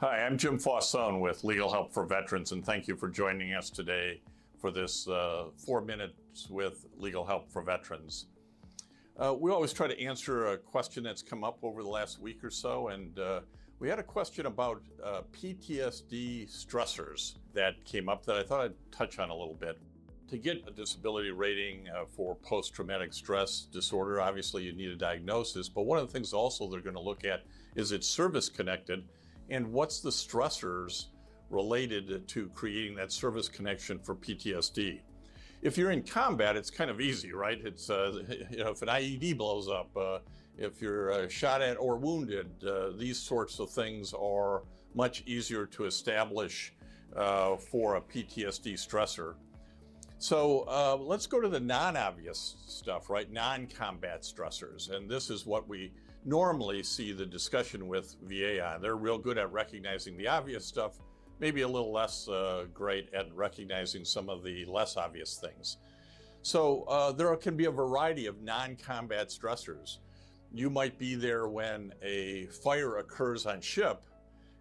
Hi, I'm Jim Fausone with Legal Help for Veterans, and thank you for joining us today for this 4 minutes with Legal Help for Veterans. We always try to answer a question that's come up over the last week or so, and we had a question about PTSD stressors that came up that I thought I'd touch on a little bit. To get a disability rating for post-traumatic stress disorder, obviously you need a diagnosis, but one of the things also they're going to look at is it's service-connected, and what's the stressors related to creating that service connection for PTSD. If you're in combat, it's kind of easy, right? It's, if an IED blows up, if you're shot at or wounded, these sorts of things are much easier to establish for a PTSD stressor. So let's go to the non-obvious stuff, right? Non-combat stressors. And this is what we normally see the discussion with VA on. They're real good at recognizing the obvious stuff, maybe a little less great at recognizing some of the less obvious things. So there can be a variety of non-combat stressors. You might be there when a fire occurs on ship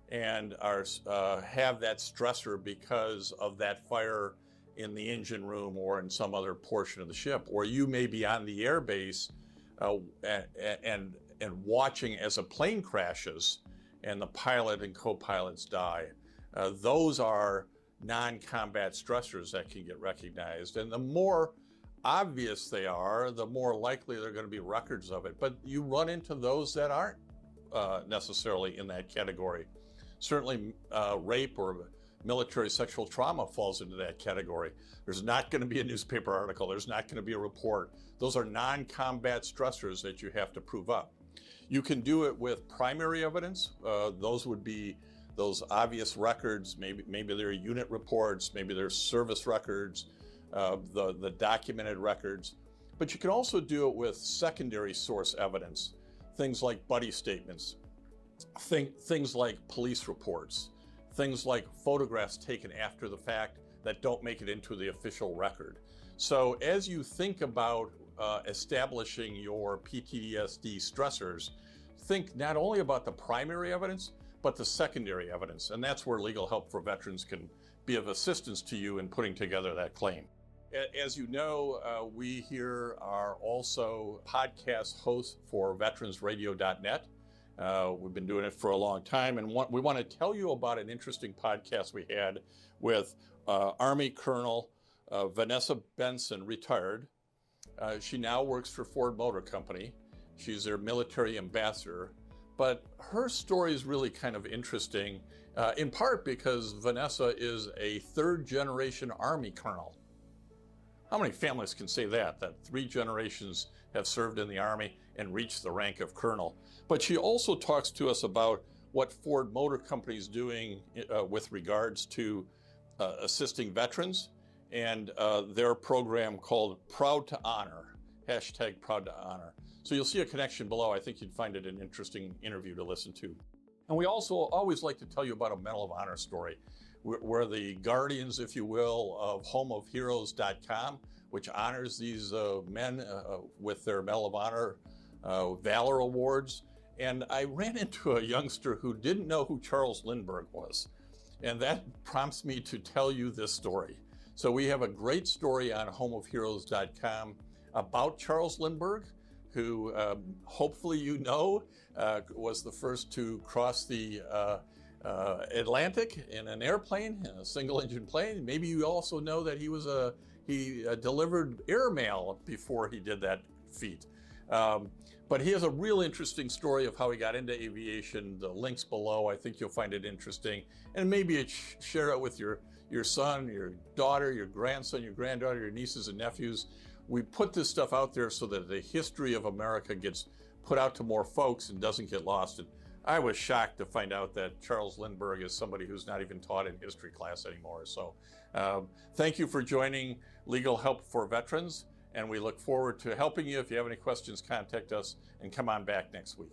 and have that stressor because of that fire in the engine room or in some other portion of the ship. Or you may be on the air base and watching as a plane crashes and the pilot and co-pilots die. Those are non-combat stressors that can get recognized. And the more obvious they are, the more likely there are going to be records of it. But you run into those that aren't necessarily in that category. Certainly rape or military sexual trauma falls into that category. There's not going to be a newspaper article. There's not going to be a report. Those are non-combat stressors that you have to prove up. You can do it with primary evidence. Those would be those obvious records. Maybe they're unit reports. Maybe they're service records, the documented records. But you can also do it with secondary source evidence. Things like buddy statements, things like police reports, things like photographs taken after the fact that don't make it into the official record. So as you think about establishing your PTSD stressors, think not only about the primary evidence, but the secondary evidence. And that's where Legal Help for Veterans can be of assistance to you in putting together that claim. As you know, we here are also podcast hosts for veteransradio.net. We've been doing it for a long time, and we want to tell you about an interesting podcast we had with Army Colonel Vanessa Benson, retired. She now works for Ford Motor Company. She's their military ambassador, but her story is really kind of interesting, in part because Vanessa is a third-generation Army Colonel. How many families can say that 3 generations have served in the Army and reached the rank of colonel? But she also talks to us about what Ford Motor Company is doing with regards to assisting veterans and their program called ProudToHonor, hashtag ProudToHonor. So you'll see a connection below. I think you'd find it an interesting interview to listen to. And we also always like to tell you about a Medal of Honor story. We're the guardians, if you will, of homeofheroes.com, which honors these men with their Medal of Honor Valor Awards. And I ran into a youngster who didn't know who Charles Lindbergh was. And that prompts me to tell you this story. So we have a great story on homeofheroes.com about Charles Lindbergh, who hopefully you know was the first to cross the Atlantic in an airplane, in a single-engine plane. Maybe you also know that he delivered airmail before he did that feat. But he has a real interesting story of how he got into aviation. The links below, I think you'll find it interesting. And maybe share it with your son, your daughter, your grandson, your granddaughter, your nieces and nephews. We put this stuff out there so that the history of America gets put out to more folks and doesn't get lost. And I was shocked to find out that Charles Lindbergh is somebody who's not even taught in history class anymore. So thank you for joining Legal Help for Veterans, and we look forward to helping you. If you have any questions, contact us and come on back next week.